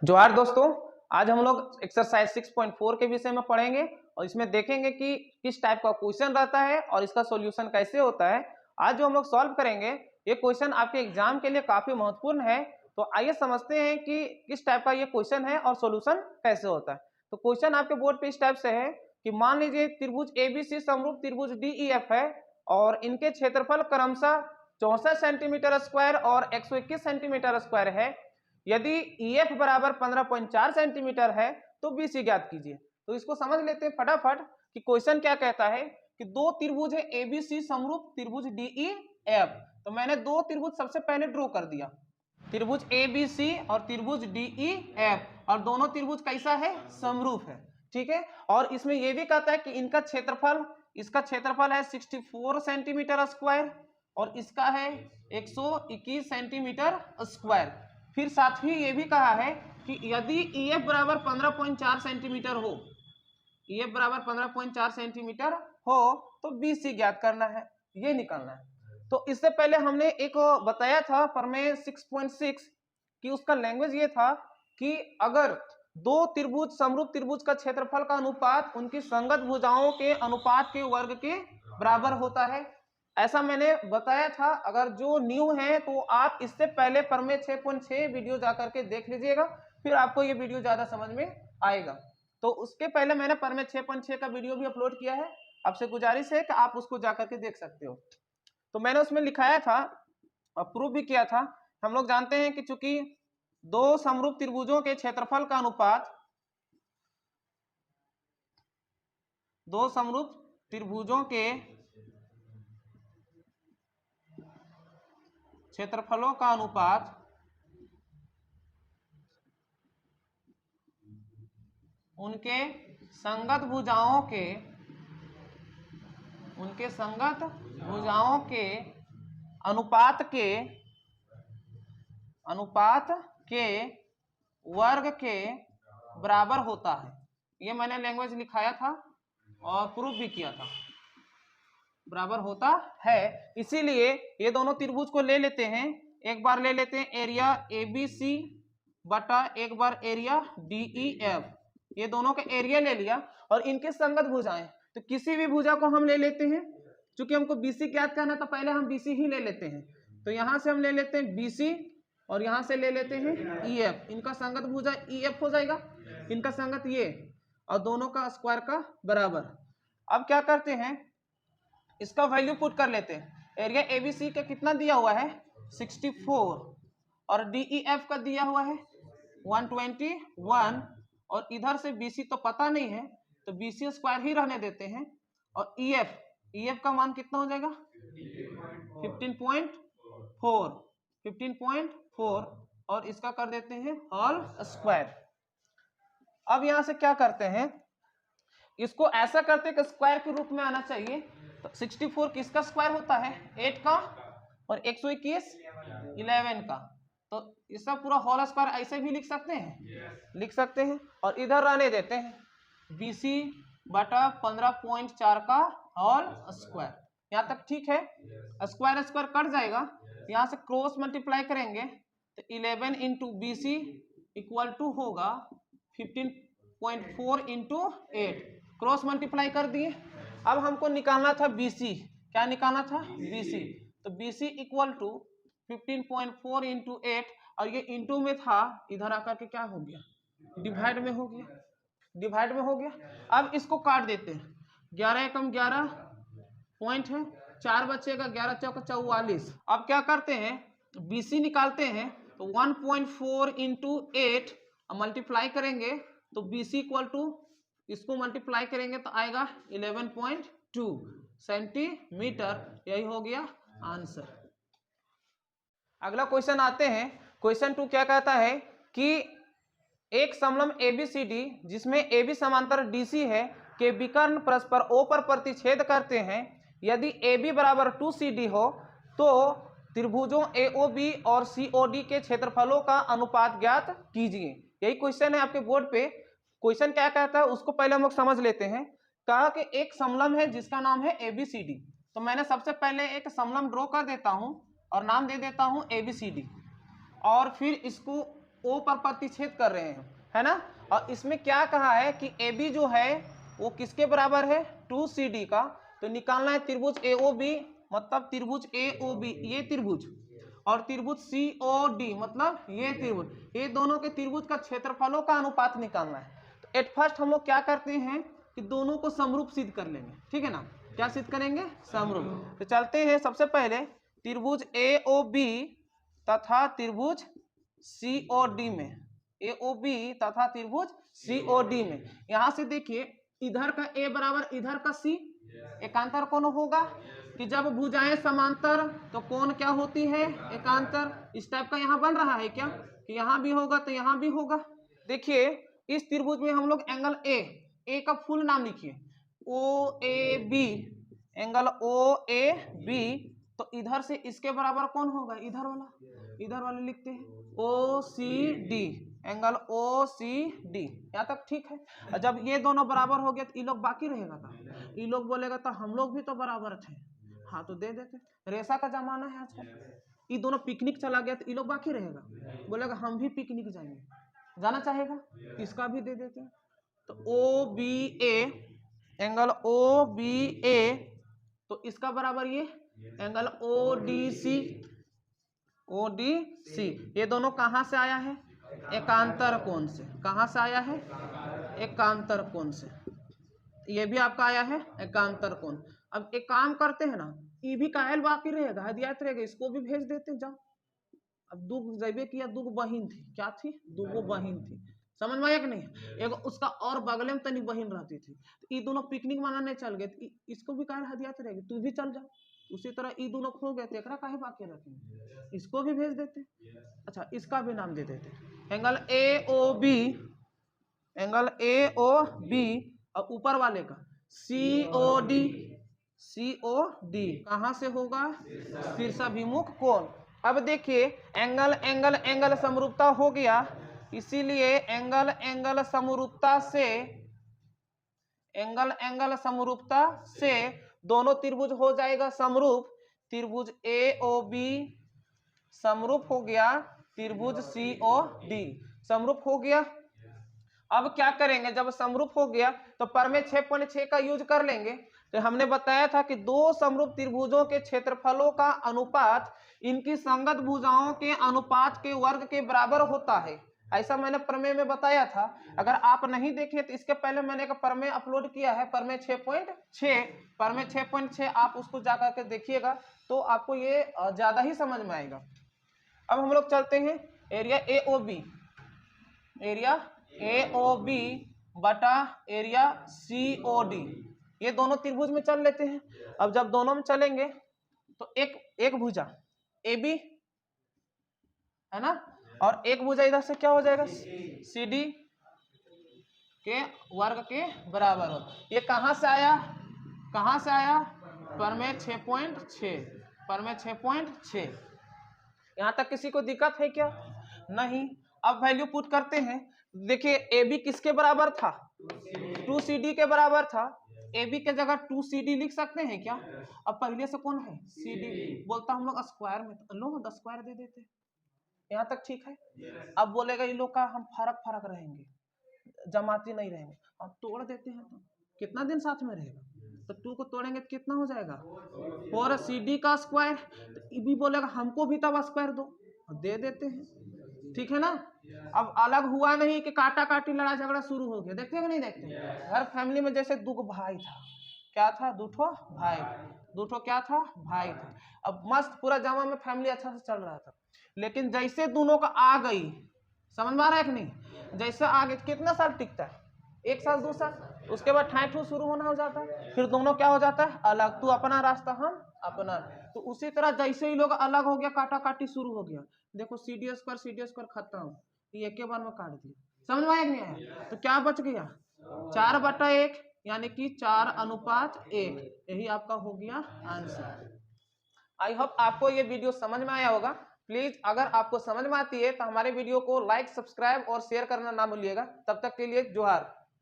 जोहार दोस्तों, आज हम लोग एक्सरसाइज 6.4 के विषय में पढ़ेंगे और इसमें देखेंगे कि किस टाइप का क्वेश्चन रहता है और इसका सॉल्यूशन कैसे होता है। आज जो हम लोग सॉल्व करेंगे ये क्वेश्चन आपके एग्जाम के लिए काफी महत्वपूर्ण है। तो आइए समझते हैं कि किस टाइप का ये क्वेश्चन है और सॉल्यूशन कैसे होता है। तो क्वेश्चन आपके बोर्ड पे इस टाइप से है कि मान लीजिए त्रिभुज एबीसी समरूप त्रिभुज डीईएफ है और इनके क्षेत्रफल क्रमशः 64 सेंटीमीटर स्क्वायर और 121 सेंटीमीटर स्क्वायर है। यदि EF बराबर 15.4 सेंटीमीटर है तो BC ज्ञात कीजिए। तो इसको समझ लेते हैं फटाफट कि क्वेश्चन क्या कहता है कि दो त्रिभुज है ABC समरूप त्रिभुज DEF। तो मैंने दो त्रिभुज सबसे पहले ड्रॉ कर दिया, त्रिभुज ABC और त्रिभुज DEF, और दोनों त्रिभुज कैसा है, समरूप है। ठीक है, और इसमें यह भी कहता है कि इनका क्षेत्रफल, इसका क्षेत्रफल है 64 सेंटीमीटर स्क्वायर और इसका है 121 सेंटीमीटर स्क्वायर। फिर साथ ही ये भी कहा है कि यदि EF बराबर 15.4 सेंटीमीटर हो, EF बराबर 15.4 सेंटीमीटर हो तो BC ज्ञात करना है, ये निकालना है। तो इससे पहले हमने एक बताया था प्रमेय 6.6 कि उसका लैंग्वेज ये था कि अगर दो त्रिभुज समरूप त्रिभुज का क्षेत्रफल का अनुपात उनकी संगत भुजाओं के अनुपात के वर्ग के बराबर होता है, ऐसा मैंने बताया था। अगर जो न्यू है तो आप इससे पहले प्रमेय 6.6 वीडियो जाकर के देख लीजिएगा, फिर आपको ये वीडियो ज्यादा समझ में आएगा। तो उसके पहले मैंने प्रमेय 6.6 का वीडियो भी अपलोड किया है, आपसे गुजारिश है कि आप उसको जाकर के देख सकते हो। तो मैंने उसमें लिखाया था और प्रूव भी किया था। हम लोग जानते हैं कि चूंकि दो समरूप त्रिभुजों के क्षेत्रफल का अनुपात, दो समरूप त्रिभुजों के क्षेत्रफलों का अनुपात उनके संगत भुजाओं के अनुपात के वर्ग के बराबर होता है। ये मैंने लैंग्वेज लिखाया था और प्रूफ भी किया था, बराबर होता है। इसीलिए ये दोनों त्रिभुज को ले लेते हैं, एक बार ले लेते हैं एरिया ABC बटा एक बार एरिया DEF। ये दोनों का एरिया ले लिया और इनके संगत भुजाएं, तो किसी भी भुजा को हम ले लेते हैं। चूंकि हमको BC ज्ञात करना तो पहले हम BC ही ले लेते हैं। तो यहां से हम ले लेते हैं BC और यहां से ले लेते हैं EF। इनका संगत भुजा EF हो जाएगा, इनका संगत ये, और दोनों का स्क्वायर का बराबर। अब क्या करते हैं, इसका वैल्यू पुट कर लेते हैं। एरिया ABC का कितना दिया हुआ है, 64, और DEF का दिया हुआ है 121, और इधर से BC तो पता नहीं है तो BC स्क्वायर ही रहने देते हैं। और EF का मान कितना हो जाएगा, 15.4, और इसका कर देते हैं होल स्क्वायर। अब यहां से क्या करते हैं, इसको ऐसा करते हैं कि स्क्वायर के रूप में आना चाहिए। तो 64 किसका स्क्वायर होता है, 8 का, और 121 11 का। तो इसका पूरा होल स्क्वायर ऐसे भी लिख सकते हैं, लिख सकते हैं, और इधर रहने देते हैं BC बटा 15.4 का होल स्क्वायर। यहाँ तक ठीक है, स्क्वायर स्क्वायर कट जाएगा, यहाँ से क्रॉस मल्टीप्लाई करेंगे तो 11 इंटू BC इक्वल टू होगा 15.4 इंटू 8, क्रॉस मल्टीप्लाई कर दिए। अब हमको निकालना था BC, क्या निकालना था, BC। तो BC इक्वल टू 15.4 इंटू 8, और ये इंटू में था, इधर आकर के क्या हो गया, डिवाइड में हो गया, डिवाइड में हो गया। अब इसको काट देते हैं, 11 एकम 11 पॉइंट है, 4 बचेगा, 11 चौका 44। अब क्या करते हैं, BC निकालते हैं तो 1.4 इंटू 8 मल्टीप्लाई करेंगे तो BC इक्वल टू, इसको मल्टीप्लाई करेंगे तो आएगा 11.2 सेंटीमीटर। यही हो गया आंसर। अगला क्वेश्चन आते हैं, क्वेश्चन 2 क्या कहता है कि एक समलंब ABCD जिसमें AB समांतर DC है के विकर्ण परस्पर O पर प्रतिच्छेद करते हैं। यदि AB बराबर 2CD हो तो त्रिभुजों AOB और COD के क्षेत्रफलों का अनुपात ज्ञात कीजिए। यही क्वेश्चन है आपके बोर्ड पे। क्वेश्चन क्या कहता है उसको पहले हम लोग समझ लेते हैं। कहा कि एक समलंब है जिसका नाम है ABCD। तो मैंने सबसे पहले एक समलंब ड्रॉ कर देता हूं और नाम दे देता हूं ABCD, और फिर इसको ओ पर प्रतिच्छेद कर रहे हैं, है ना। और इसमें क्या कहा है कि ए बी जो है वो किसके बराबर है, 2CD का। तो निकालना है त्रिभुज AOB, मतलब त्रिभुज AOB ये त्रिभुज, और त्रिभुज COD मतलब ये त्रिभुज, ये दोनों के त्रिभुज का क्षेत्रफलों का अनुपात निकालना है। तो एट फर्स्ट हम लोग क्या करते हैं कि दोनों को समरूप सिद्ध कर लेंगे, ठीक है ना। क्या सिद्ध करेंगे, समरूप। तो चलते हैं सबसे पहले त्रिभुज AOB तथा त्रिभुज COD में, AOB तथा त्रिभुज COD में। यहां से देखिए इधर का A बराबर इधर का C, एकांतर कोण होगा कि जब भुजाएं समांतर तो कोण क्या होती है, एकांतर। इस टाइप का यहाँ बन रहा है क्या कि यहाँ भी होगा तो यहाँ भी होगा। देखिए इस त्रिभुज में हम लोग एंगल ए का फुल नाम लिखिए, OAB, एंगल OAB। तो इधर से इसके बराबर कौन होगा, इधर वाला लिखते हैं OCD, एंगल OCD। यहाँ तक ठीक है। और जब ये दोनों बराबर हो गए तो ये लोग बाकी रहेगा था, ये लोग बोलेगा तो हम लोग भी तो बराबर थे, हाँ तो दे देते। रेशा का जमाना है आजकल, ये दोनों पिकनिक चला गया तो ये लोग बाकी रहेगा, बोलेगा हम भी पिकनिक जाएंगे, जाना चाहेगा, इसका भी दे देते हैं। तो OBA, एंगल OBA, तो इसका बराबर ये एंगल ODC, ये दोनों कहां से आया है, एकांतर कोण से। कहां से आया है, एकांतर कोण से। ये भी आपका आया है एकांतर कोण। अब एक काम करते हैं ना, ये भी कायल बाकी रहेगा, हदियत रहेगा, इसको भी भेज देते जाओ। अब दुग जैबे किया, दुग बहिन थी, क्या थी, दुगो बहिन थी, समझ में आया कि नहीं। एगो उसका और बगल में तनी बहिन रहती थी, तो ये दोनों पिकनिक मनाने चल गए, तो इसको भी कायल हदियत रहेगी, तू भी चल जा। उसी तरह ये दोनों खो गए थे, एकरा काहे बाकी रखेंगे, इसको भी भेज देते। अच्छा इसका भी नाम दे देते, एंगल AOB, एंगल AOB, और ऊपर वाले का COD, कहां से होगा, शीर्षाभिमुख कोण। अब देखिए एंगल एंगल एंगल समरूपता हो गया, इसीलिए एंगल एंगल समरूपता से दोनों त्रिभुज हो जाएगा समरूप। त्रिभुज AOB समरूप हो गया, त्रिभुज COD समरूप हो गया। अब क्या करेंगे, जब समरूप हो गया तो परमेय 6.6 का यूज कर लेंगे। तो हमने बताया था कि दो समरूप त्रिभुजों के क्षेत्रफलों का अनुपात इनकी संगत भुजाओं के अनुपात के वर्ग के बराबर होता है, ऐसा मैंने प्रमेय में बताया था। अगर आप नहीं देखे तो इसके पहले मैंने एक प्रमेय अपलोड किया है, प्रमेय 6.6, आप उसको जाकर के देखिएगा तो आपको ये ज्यादा ही समझ में आएगा। अब हम लोग चलते हैं एरिया AOB बटा एरिया COD, ये दोनों त्रिभुज में चल लेते हैं। अब जब दोनों में चलेंगे तो एक भुजा AB है ना, और एक भुजा इधर से क्या हो जाएगा, CD के वर्ग के बराबर हो। ये कहां से आया, प्रमेय 6.6, यहां तक किसी को दिक्कत है क्या, नहीं। अब वैल्यू पुट करते हैं, देखिए AB किसके बराबर था, 2CD के बराबर था। AB के जगह 2CD लिख सकते हैं क्या, अब पहले से कौन है, CD, बोलता हम लोग स्क्वायर में, लो 10 स्क्वायर दे देते, यहाँ तक ठीक है। अब बोलेगा ये लोग का हम फर्क रहेंगे, जमाती नहीं रहेंगे, अब तोड़ देते हैं तो कितना दिन साथ में रहेगा, तो 2 को तोड़ेंगे तो कितना हो जाएगा, 4CD का स्क्वायर। तो ये भी बोलेगा हमको भी तब स्क्वायर दो, दे देते हैं, ठीक है ना। अब अलग हुआ नहीं कि काटा काटी लड़ाई झगड़ा शुरू हो गया, देखते हैं नहीं देखते। हर फैमिली में जैसे दो भाई था, क्या था, दूठो भाई, दूठो क्या था, भाई था। अब मस्त पूरा जमा में फैमिली अच्छा से चल रहा था, लेकिन जैसे दोनों का आ गई, समझ में आ रहा है कि नहीं, जैसे आ गए कितना साल टिकता है, 1 साल 2 साल, उसके बाद ठाई शुरू होना हो जाता है, फिर दोनों क्या हो जाता है, अलग, तू अपना रास्ता हम अपना। तो उसी तरह जैसे ही लोग अलग हो गया, काटा काटी शुरू हो गया, देखो CD स्क्वायर खत्म, ये एक बार में काट दिया, समझ में आया नहीं आया, तो क्या बच गया, 4/1, यानी कि 4:1, यही आपका हो गया आंसर। आई होप आपको ये वीडियो समझ में आया होगा। प्लीज अगर आपको समझ में आती है तो हमारे वीडियो को लाइक, सब्सक्राइब और शेयर करना ना भूलिएगा। तब तक के लिए जोहार।